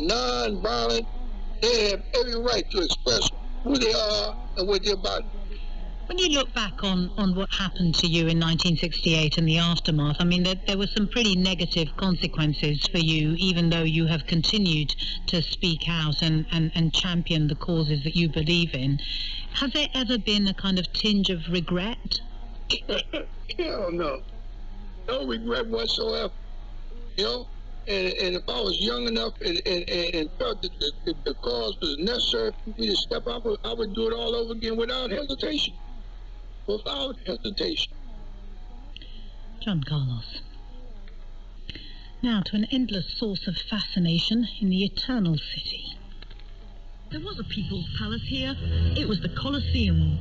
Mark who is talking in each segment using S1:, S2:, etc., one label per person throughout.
S1: non-violent. They have every right to express who they are and what they're about.
S2: When you look back on what happened to you in 1968 and the aftermath, I mean, there were some pretty negative consequences for you, even though you have continued to speak out and champion the causes that you believe in. Has there ever been a kind of tinge of regret?
S1: Hell no. No regret whatsoever. You know? And if I was young enough and felt that the cause was necessary for me to step up, I would do it all over again without hesitation. Without hesitation.
S2: John Carlos. Now to an endless source of fascination in the Eternal City.
S3: There was a people's palace here. It was the Colosseum.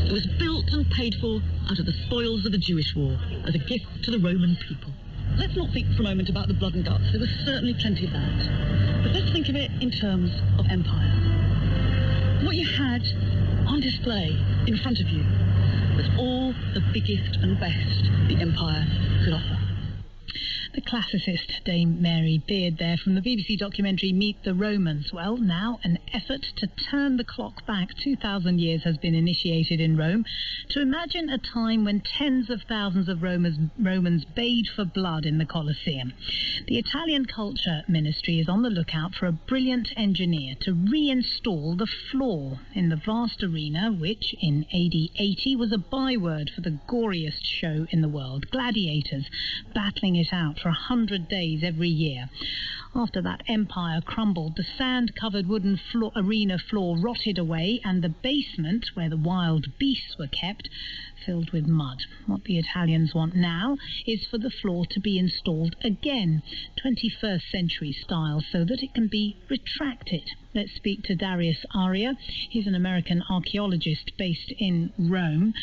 S3: It was built and paid for out of the spoils of the Jewish war as a gift to the Roman people. Let's not think for a moment about the blood and guts. There was certainly plenty of that. But let's think of it in terms of empire. What you had on display in front of you was all the biggest and best the empire could offer.
S2: The classicist Dame Mary Beard there from the BBC documentary Meet the Romans. Well, now an effort to turn the clock back 2,000 years has been initiated in Rome to imagine a time when tens of thousands of Romans bayed for blood in the Colosseum. The Italian Culture Ministry is on the lookout for a brilliant engineer to reinstall the floor in the vast arena, which in AD 80 was a byword for the goriest show in the world. Gladiators battling it out for 100 days every year. After that empire crumbled, the sand-covered wooden arena floor rotted away, and the basement, where the wild beasts were kept, filled with mud. What the Italians want now is for the floor to be installed again, 21st century style, so that it can be retracted. Let's speak to Darius Aria. He's an American archaeologist based in Rome.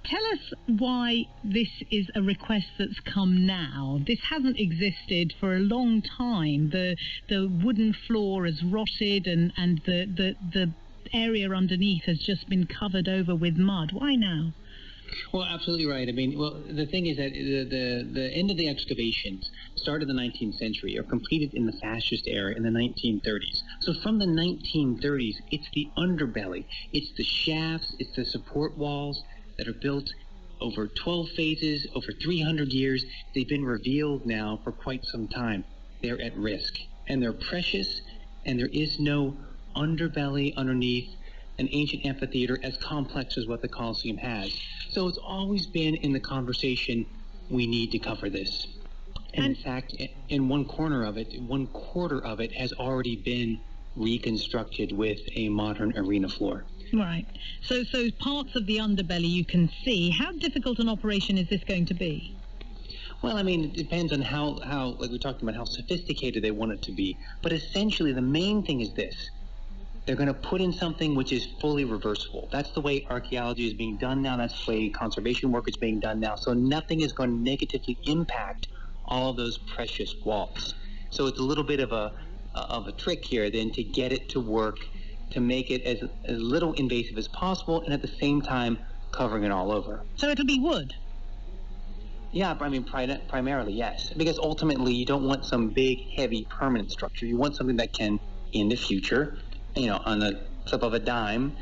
S2: Tell us why this is a request that's come now. This hasn't existed for a long time. The wooden floor has rotted and the area underneath has just been covered over with mud. Why now?
S4: Well, absolutely right. I mean, well, the thing is that the end of the excavations started in the 19th century or completed in the fascist era in the 1930s. So from the 1930s, it's the underbelly, it's the shafts, it's the support walls that are built over 12 phases, over 300 years. They've been revealed now for quite some time. They're at risk, and they're precious, and there is no underbelly underneath an ancient amphitheater as complex as what the Colosseum has. So it's always been in the conversation, we need to cover this. And in fact, in one quarter of it has already been reconstructed with a modern arena floor.
S2: Right. So parts of the underbelly you can see. How difficult an operation is this going to be?
S4: Well, I mean, it depends on how like we talked about, how sophisticated they want it to be. But essentially, the main thing is this. They're going to put in something which is fully reversible. That's the way archaeology is being done now. That's the way conservation work is being done now. So nothing is going to negatively impact all of those precious walls. So it's a little bit of a trick here then to get it to work, to make it as little invasive as possible, and at the same time covering it all over.
S2: So it'll be wood?
S4: Yeah, I mean, primarily, yes. Because ultimately, you don't want some big, heavy, permanent structure. You want something that can, in the future, you know, on the flip of a dime,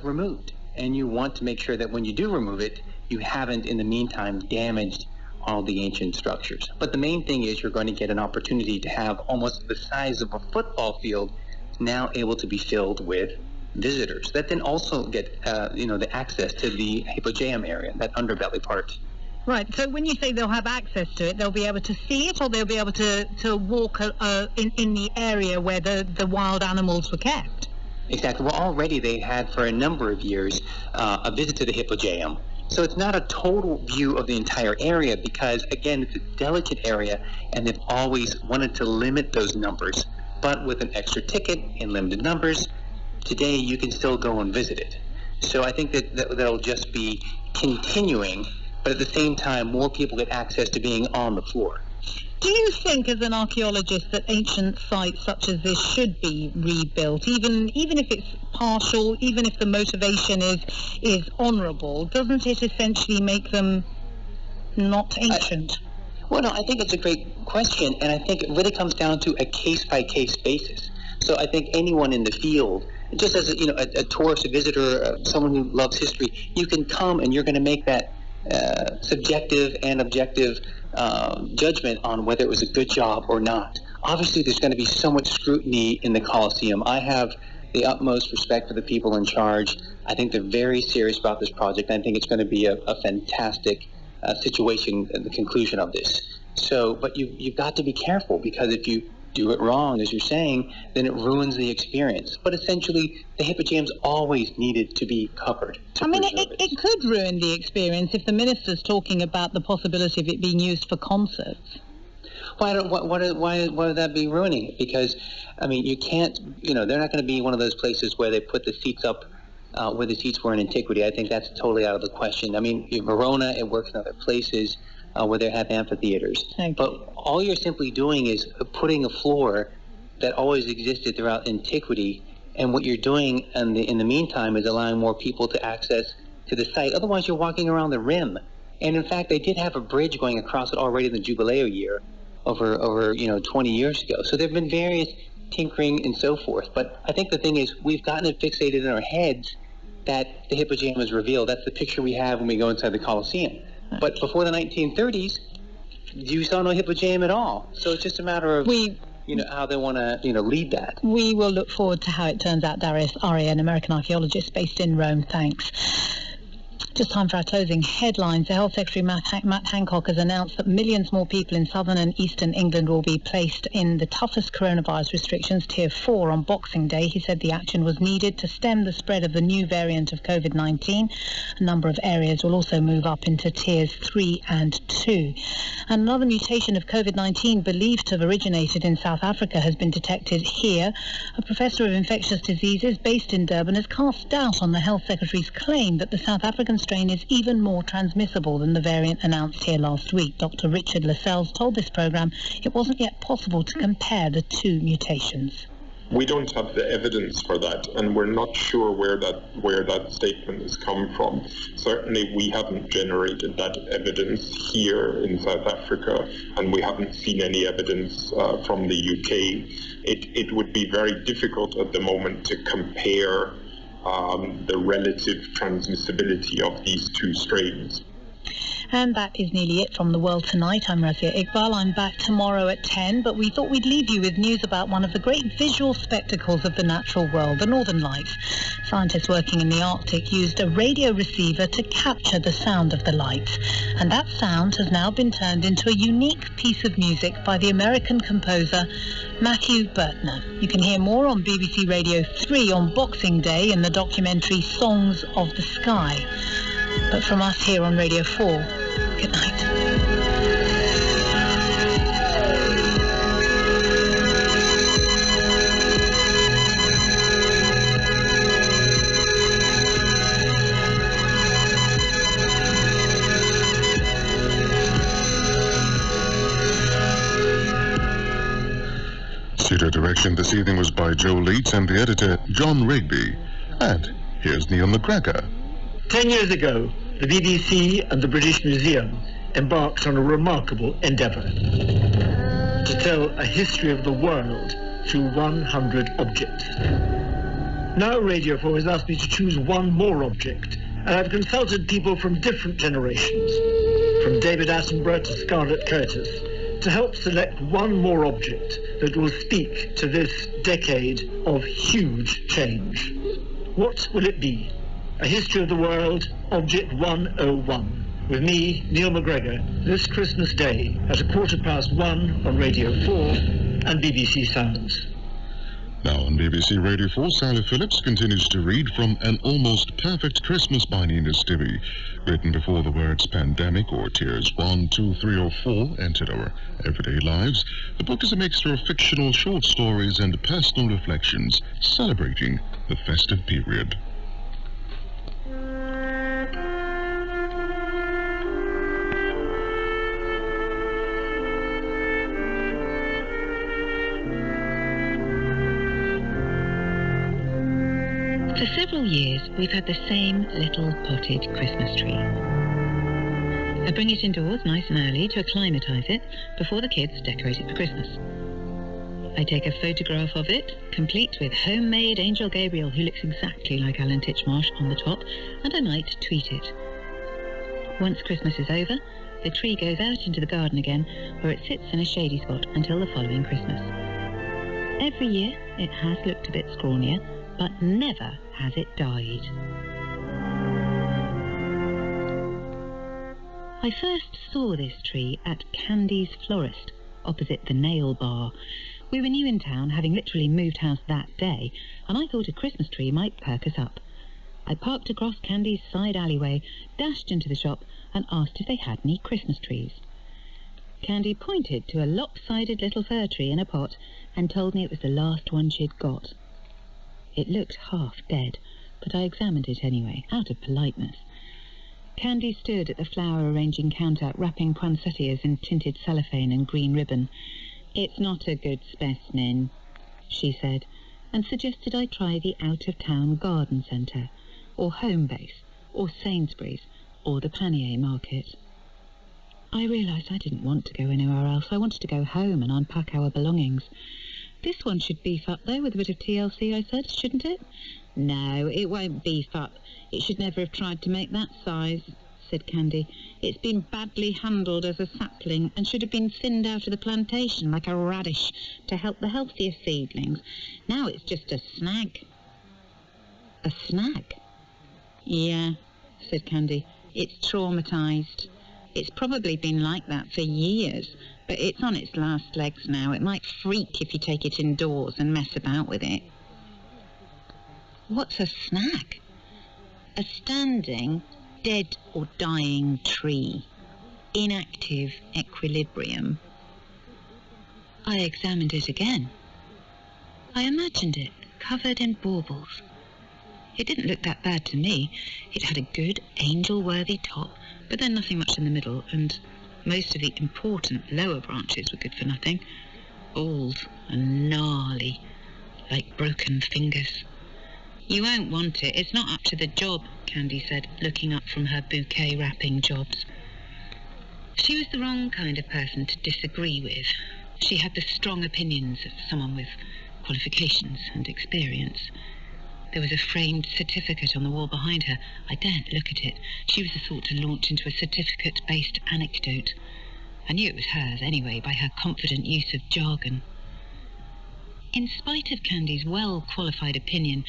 S4: removed. And you want to make sure that when you do remove it, you haven't, in the meantime, damaged all the ancient structures. But the main thing is you're going to get an opportunity to have almost the size of a football field now able to be filled with visitors that then also get, the access to the hypogeum area, that underbelly part.
S2: Right. So when you say they'll have access to it, they'll be able to see it, or they'll be able to walk in the area where the wild animals were kept?
S4: Exactly. Well, already they had for a number of years a visit to the hypogeum. So it's not a total view of the entire area because, again, it's a delicate area, and they've always wanted to limit those numbers. But with an extra ticket in limited numbers, today you can still go and visit it. So I think that that'll just be continuing, but at the same time, more people get access to being on the floor.
S2: Do you think, as an archaeologist, that ancient sites such as this should be rebuilt, even if it's partial, even if the motivation is honourable? Doesn't it essentially make them not ancient?
S4: Well, no, I think it's a great question, and I think it really comes down to a case-by-case basis. So I think anyone in the field, just as a tourist, a visitor, someone who loves history, you can come and you're going to make that subjective and objective judgment on whether it was a good job or not. Obviously, there's going to be so much scrutiny in the Coliseum. I have the utmost respect for the people in charge. I think they're very serious about this project. I think it's going to be a fantastic situation at the conclusion of this. So, but you've got to be careful, because if you do it wrong, as you're saying, then it ruins the experience. But essentially, the Hippogams always needed to be covered.
S2: I mean, it could ruin the experience if the minister's talking about the possibility of it being used for concerts.
S4: Why would that be ruining it? Because, I mean, you can't, they're not going to be one of those places where they put the seats up where the seats were in antiquity. I think that's totally out of the question. I mean, in Verona, it works in other places where they have amphitheaters. But all you're simply doing is putting a floor that always existed throughout antiquity, and what you're doing in the meantime is allowing more people to access to the site. Otherwise, you're walking around the rim. And in fact, they did have a bridge going across it already in the Jubileo year over 20 years ago. So there have been various tinkering and so forth. But I think the thing is, we've gotten it fixated in our heads that the Hippogam is revealed. That's the picture we have when we go inside the Coliseum. But before the 1930s, you saw no Hippogam at all. So it's just a matter of how they want to lead that.
S2: We will look forward to how it turns out. Darius Arya, an American archaeologist based in Rome. Thanks. Just time for our closing headlines. The Health Secretary Matt Hancock has announced that millions more people in southern and eastern England will be placed in the toughest coronavirus restrictions, Tier 4, on Boxing Day. He said the action was needed to stem the spread of the new variant of Covid-19. A number of areas will also move up into Tiers 3 and 2. And another mutation of Covid-19 believed to have originated in South Africa has been detected here. A professor of infectious diseases based in Durban has cast doubt on the Health Secretary's claim that the South African strain is even more transmissible than the variant announced here last week. Dr. Richard Lascelles told this programme it wasn't yet possible to compare the two mutations.
S5: We don't have the evidence for that, and we're not sure where that statement has come from. Certainly, we haven't generated that evidence here in South Africa, and we haven't seen any evidence from the UK. It would be very difficult at the moment to compare the relative transmissibility of these two strains.
S2: And that is nearly it from The World Tonight. I'm Razia Iqbal. I'm back tomorrow at 10, but we thought we'd leave you with news about one of the great visual spectacles of the natural world, the Northern Lights. Scientists working in the Arctic used a radio receiver to capture the sound of the lights, and that sound has now been turned into a unique piece of music by the American composer Matthew Bertner. You can hear more on BBC Radio 3 on Boxing Day in the documentary Songs of the Sky. But from us here on Radio 4, good night.
S6: Studio direction this evening was by Joe Leeds and the editor John Rigby. And here's Neil McGregor.
S7: 10 years ago, the BBC and the British Museum embarked on a remarkable endeavour to tell a history of the world through 100 objects. Now Radio 4 has asked me to choose one more object, and I've consulted people from different generations, from David Attenborough to Scarlett Curtis, to help select one more object that will speak to this decade of huge change. What will it be? A History of the World, Object 101, with me, Neil McGregor, this Christmas Day at 1:15 on Radio 4 and BBC Sounds.
S6: Now on BBC Radio 4, Sally Phillips continues to read from An Almost Perfect Christmas by Nina Stibbe. Written before the words pandemic or tiers 1, 2, 3 or 4 entered our everyday lives, the book is a mixture of fictional short stories and personal reflections celebrating the festive period.
S8: For several years, we've had the same little potted Christmas tree.
S3: I bring it indoors nice and early to acclimatise it before the kids decorate it for Christmas. I take a photograph of it, complete with homemade Angel Gabriel, who looks exactly like Alan Titchmarsh, on the top, and I might tweet it. Once Christmas is over, the tree goes out into the garden again, where it sits in a shady spot until the following Christmas. Every year it has looked a bit scrawnier, but never has it died. I first saw this tree at Candy's Florist, opposite the Nail Bar. We were new in town, having literally moved house that day, and I thought a Christmas tree might perk us up. I parked across Candy's side alleyway, dashed into the shop, and asked if they had any Christmas trees. Candy pointed to a lopsided little fir tree in a pot and told me it was the last one she'd got. It looked half dead, but I examined it anyway, out of politeness. Candy stood at the flower-arranging counter, wrapping poinsettias in tinted cellophane and green ribbon. "It's not a good specimen," she said, and suggested I try the out-of-town garden centre, or Home Base, or Sainsbury's, or the Panier Market. I realised I didn't want to go anywhere else. I wanted to go home and unpack our belongings. "This one should beef up, though, with a bit of TLC," I said, "shouldn't it?" "No, it won't beef up. It should never have tried to make that size," said Candy. "It's been badly handled as a sapling and should have been thinned out of the plantation like a radish to help the healthier seedlings. Now it's just a snag." "A snag?" "Yeah," said Candy. "It's traumatised. It's probably been like that for years, but it's on its last legs now. It might freak if you take it indoors and mess about with it." "What's a snag?" "A standing, dead or dying tree. Inactive equilibrium." I examined it again. I imagined it covered in baubles. It didn't look that bad to me. It had a good, angel-worthy top, but then nothing much in the middle, and most of the important lower branches were good for nothing. Old and gnarly, like broken fingers. "You won't want it. It's not up to the job," Candy said, looking up from her bouquet wrapping jobs. She was the wrong kind of person to disagree with. She had the strong opinions of someone with qualifications and experience. There was a framed certificate on the wall behind her. I daren't look at it. She was the sort to launch into a certificate-based anecdote. I knew it was hers anyway by her confident use of jargon. In spite of Candy's well-qualified opinion,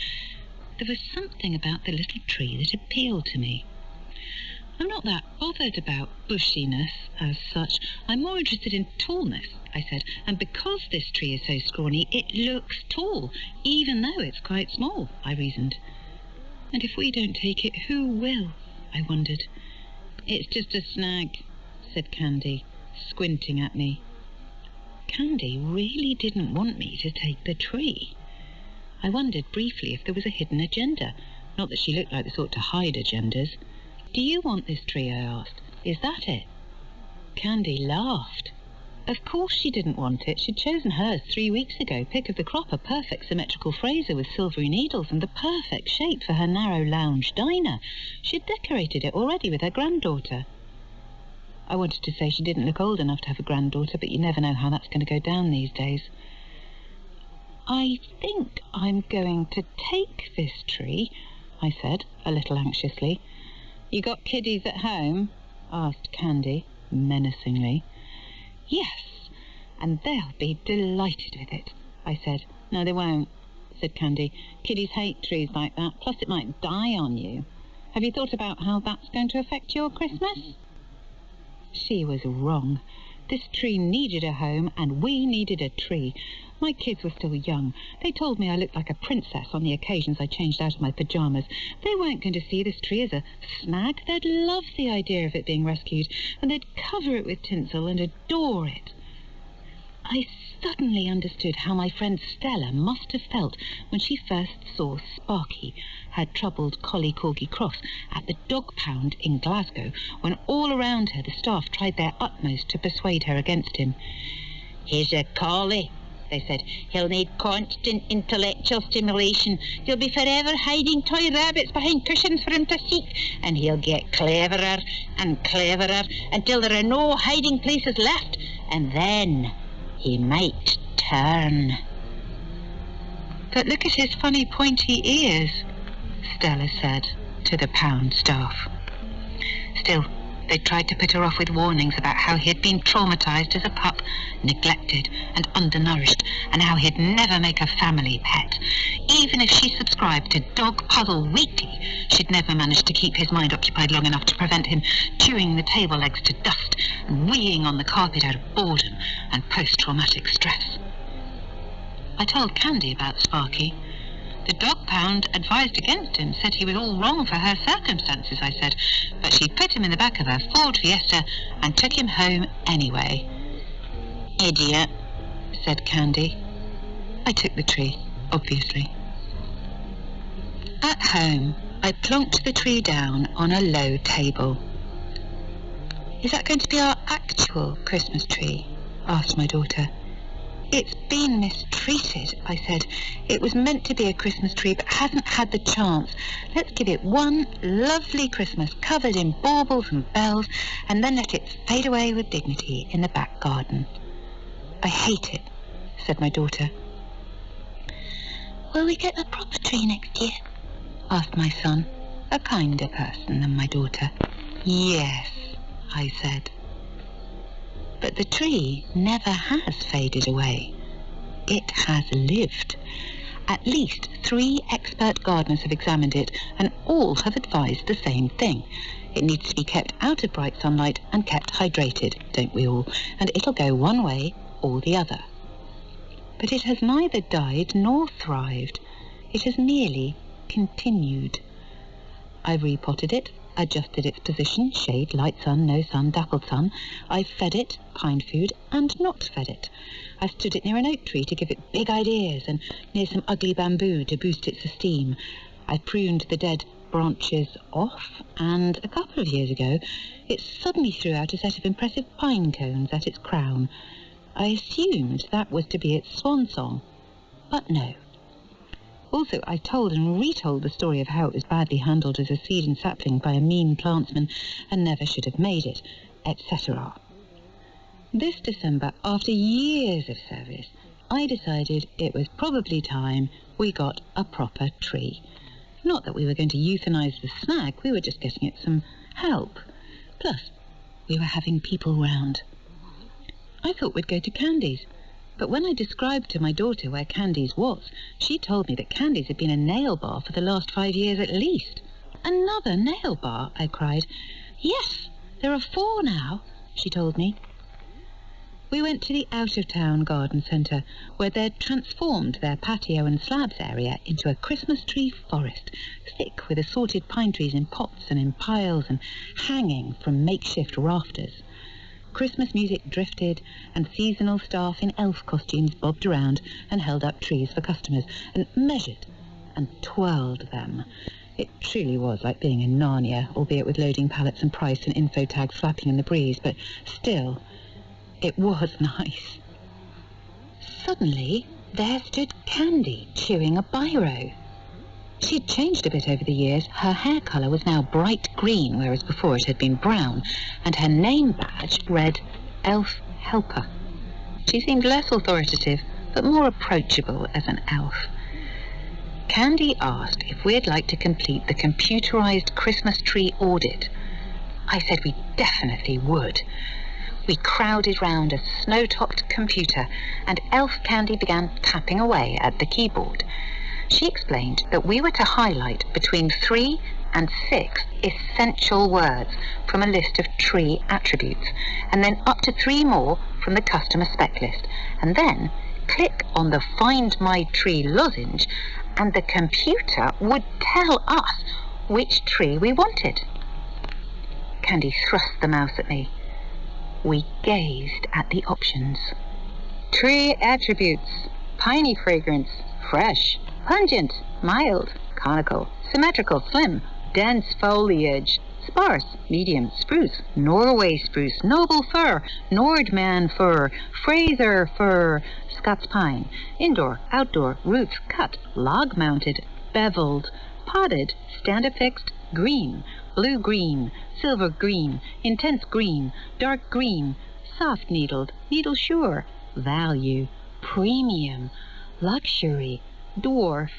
S3: there was something about the little tree that appealed to me. "I'm not that bothered about bushiness as such. I'm more interested in tallness," I said. "And because this tree is so scrawny, it looks tall, even though it's quite small," I reasoned. "And if we don't take it, who will?" I wondered. "It's just a snag," said Candy, squinting at me. Candy really didn't want me to take the tree. I wondered briefly if there was a hidden agenda. Not that she looked like the sort to hide agendas. "Do you want this tree?" I asked. "Is that it?" Candy laughed. Of course she didn't want it. She'd chosen hers 3 weeks ago, pick of the crop, a perfect symmetrical Fraser with silvery needles and the perfect shape for her narrow lounge diner. She'd decorated it already with her granddaughter. I wanted to say she didn't look old enough to have a granddaughter, but you never know how that's going to go down these days. "I think I'm going to take this tree," I said, a little anxiously. "You got kiddies at home?" asked Candy, menacingly. "Yes, and they'll be delighted with it," I said. "No, they won't," said Candy. "Kiddies hate trees like that, plus it might die on you. Have you thought about how that's going to affect your Christmas?" She was wrong. This tree needed a home, and we needed a tree. My kids were still young. They told me I looked like a princess on the occasions I changed out of my pyjamas. They weren't going to see this tree as a snag. They'd love the idea of it being rescued, and they'd cover it with tinsel and adore it. I suddenly understood how my friend Stella must have felt when she first saw Sparky, her troubled collie-corgi cross, at the dog pound in Glasgow, when all around her the staff tried their utmost to persuade her against him. "He's a collie,"
S8: they said. He'll need constant intellectual stimulation. He'll be forever hiding toy rabbits behind cushions for him to seek, and he'll get cleverer and cleverer until there are no hiding places left, and then he might turn. But look at his funny pointy ears, Stella said to the pound staff. Still, they tried to put her off with warnings about how he had been traumatised as a pup, neglected and undernourished, and how he'd never make a family pet. Even if she subscribed to Dog Puzzle Weekly, she'd never manage to keep his mind occupied long enough to prevent him chewing the table legs to dust and weeing on the carpet out of boredom and post-traumatic stress. I told Candy about Sparky. The dog pound advised against him, said he was all wrong for her circumstances, I said, but she put him in the back of her Ford Fiesta and took him home anyway. Idiot, said Candy. I took the tree, obviously. At home, I plonked the tree down on a low table. Is that going to be our actual Christmas tree? Asked my daughter. It's been mistreated, I said. It was meant to be a Christmas tree, but hasn't had the chance. Let's give it one lovely Christmas, covered in baubles and bells, and then let it fade away with dignity in the back garden. I hate it, said my daughter. Will we get a proper tree next year? Asked my son, a kinder person than my daughter. Yes, I said. But the tree never has faded away. It has lived. At least 3 expert gardeners have examined it, and all have advised the same thing. It needs to be kept out of bright sunlight and kept hydrated, don't we all? And it'll go one way or the other. But it has neither died nor thrived. It has merely continued. I've repotted it, adjusted its position, shade, light sun, no sun, dappled sun. I've fed it, pine food, and not fed it. I stood it near an oak tree to give it big ideas, and near some ugly bamboo to boost its esteem. I pruned the dead branches off, and a couple of years ago, it suddenly threw out a set of impressive pine cones at its crown. I assumed that was to be its swan song, but no. Also, I told and retold the story of how it was badly handled as a seed and sapling by a mean plantsman and never should have made it, etc. This December, after years of service, I decided it was probably time we got a proper tree. Not that we were going to euthanize the snag, we were just getting it some help. Plus, we were having people round. I thought we'd go to Candy's. But when I described to my daughter where Candy's was, she told me that Candy's had been a nail bar for the last 5 years at least. Another nail bar, I cried. Yes, there are 4 now, she told me. We went to the out-of-town garden centre, where they'd transformed their patio and slabs area into a Christmas tree forest, thick with assorted pine trees in pots and in piles and hanging from makeshift rafters. Christmas music drifted, and seasonal staff in elf costumes bobbed around and held up trees for customers, and measured and twirled them. It truly was like being in Narnia, albeit with loading pallets and price and info tags flapping in the breeze, but still, it was nice. Suddenly, there stood Candy, chewing a biro. She'd changed a bit over the years. Her hair colour was now bright green, whereas before it had been brown, and her name badge read Elf Helper. She seemed less authoritative, but more approachable as an elf. Candy asked if we'd like to complete the computerised Christmas tree audit. I said we definitely would. We crowded round a snow-topped computer, and Elf Candy began tapping away at the keyboard. She explained that we were to highlight between 3 and 6 essential words from a list of tree attributes, and then up to 3 more from the customer spec list, and then click on the Find My Tree lozenge, and the computer would tell us which tree we wanted. Candy thrust the mouse at me. We gazed at the options. Tree attributes: piney fragrance, fresh, pungent, mild, conical, symmetrical, slim, dense foliage, Sparse, medium, spruce, Norway spruce, noble fir, Nordman fir, Fraser fir, Scots pine, indoor, outdoor, roots cut, log-mounted, beveled, podded, stand-affixed, green, blue-green, silver-green, intense green, dark green, soft-needled, needle-sure, value, premium, luxury, dwarf,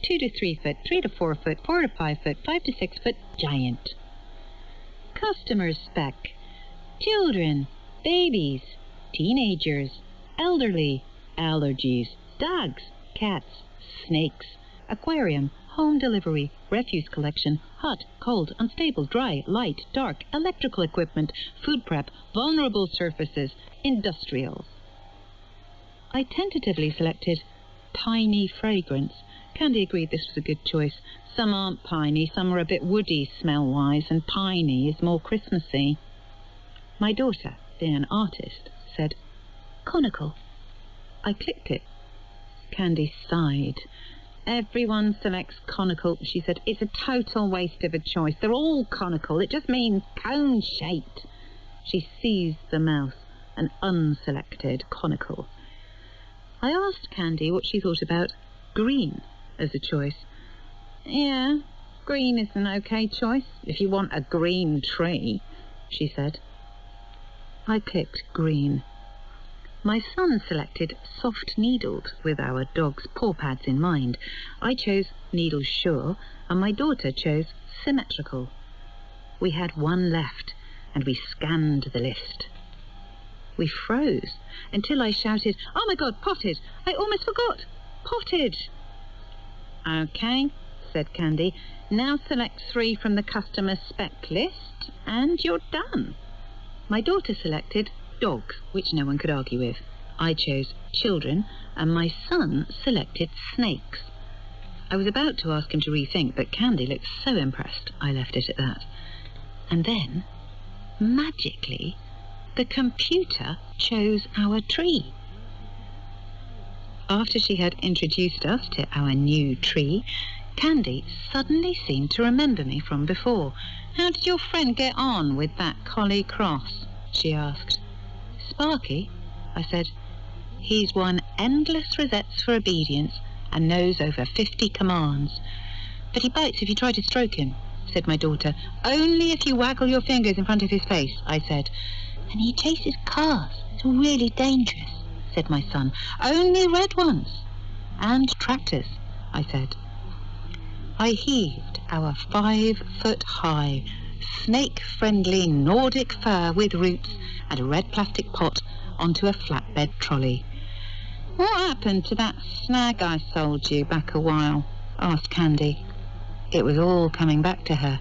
S8: 2 to 3 foot, 3 to 4 foot, 4 to 5 foot, 5 to 6 foot, giant. Customer spec, children, babies, teenagers, elderly, allergies, dogs, cats, snakes, aquarium, home delivery, refuse collection, hot, cold, unstable, dry, light, dark, electrical equipment, food prep, vulnerable surfaces, industrials. I tentatively selected piney fragrance. Candy agreed this was a good choice. Some aren't piney, some are a bit woody smell-wise, and piney is more Christmassy. My daughter, being an artist, said, conical. I clicked it. Candy sighed. Everyone selects conical, she said. It's a total waste of a choice. They're all conical. It just means cone-shaped. She seized the mouse and unselected conical. I asked Candy what she thought about green as a choice. Yeah, green is an okay choice if you want a green tree, she said. I clicked green. My son selected soft-needled with our dog's paw pads in mind. I chose needle-sure, and my daughter chose symmetrical. We had one left, and we scanned the list. We froze until I shouted, "Oh my God, potted! I almost forgot! Potted!" "Okay," said Candy. "Now select 3 from the customer spec list, and you're done." My daughter selected dogs, which no one could argue with. I chose children, and my son selected snakes. I was about to ask him to rethink, but Candy looked so impressed, I left it at that. And then, magically, the computer chose our tree. After she had introduced us to our new tree, Candy suddenly seemed to remember me from before. "How did your friend get on with that collie cross?" she asked. "Sparky," I said. "He's won endless rosettes for obedience and knows over 50 commands. But he bites if you try to stroke him," said my daughter. "Only if you waggle your fingers in front of his face," I said. "And he chases cars. It's really dangerous," said my son. "Only red ones. And tractors," I said. I heaved our 5-foot-high, snake-friendly Nordic fir with roots and a red plastic pot onto a flatbed trolley. "What happened to that snag I sold you back a while?" asked Candy. It was all coming back to her.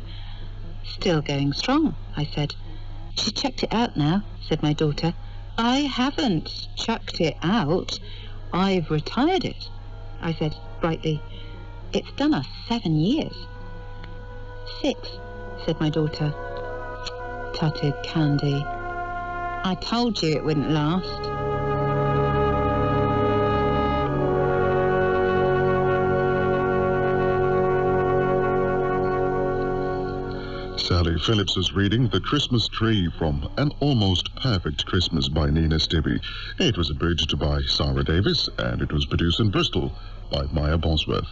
S8: "Still going strong," I said. "She's chucked it out now," said my daughter. "I haven't chucked it out. I've retired it," I said brightly. "It's done us 7 years." "6, said my daughter. Tutted Candy. "I told you it wouldn't last."
S6: Sally Phillips is reading The Christmas Tree from An Almost Perfect Christmas by Nina Stibbe. It was abridged by Sarah Davis, and it was produced in Bristol by Maya Bosworth.